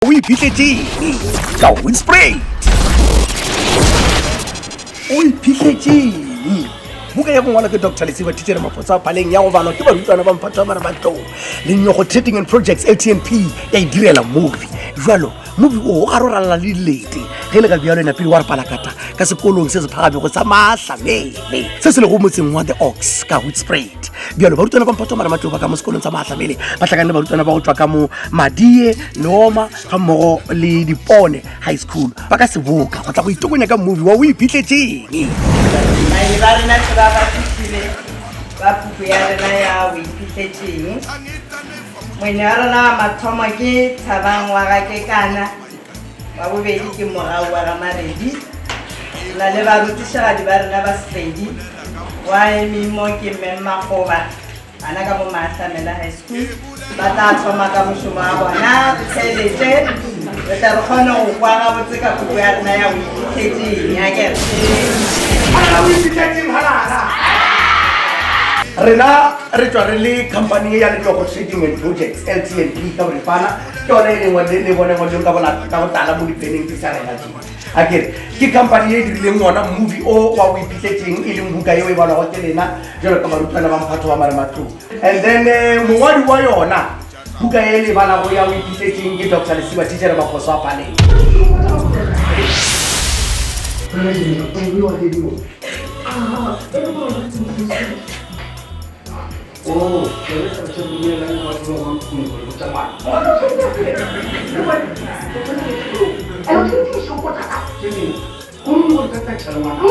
Iphihletseng ka Hoedspriut. Iphihletseng buka ya ngwana ke Dr. Lesiba teacher mafotsa paleng ya go bana ke barutwana ba mphatho ba batlo le nyogo trading and projects LTNP ya idirela movie jwalo movie o ga roralla le dilete ge le ka bjalo ena pele wa re palakata ka sekolong se se phagabe go sa mahlamele se se le go motseng wa the ox ka Hoedspriut bjalo barutwana ba mphatho ba batlo ba ka mo sekolong sa mahlamele ba tlakane le barutwana ba go tswa ka mo Madie Noma ga mmogo le Dipone high school ba ka seboka go tla go itokonya ka movie wa Iphihletseng. Ba puku ya rena ya Iphihletseng mwenye wa rena mathomo ke Thabang wa ga ke kana wa bobedi ke Morao wa ga Maredi na le barutišagadi ba rena ba Sepedi wa emimo ke Mmakgoba ana ka mo Mahlamela high school ba tla thoma ka mošomo wa bona tsheletse re tla re kgone go kwa gabotse ka puku ya rena ya Iphihletseng ya kere Rena re tswa re le company ya Nyogo Trading and Projects LTNP ka borefana ke yone e lengwe le bone go leng ka go tala mo dipeneng tse sa rena tse akere ke company e dirileng ngwana movie o wa Iphihletseng e leng buka eo e balwa go ke lena jalo ka barutwana ba mphatho wa Marematlou and then mongwadi wa yona buka e le bana go ya Iphihletseng ke Dr. Lesiba teacher mafotsa paleng. Oh, jadi sebelumnya lagi waktu orang bercampur. Jadi, kamu berkata kalau mana?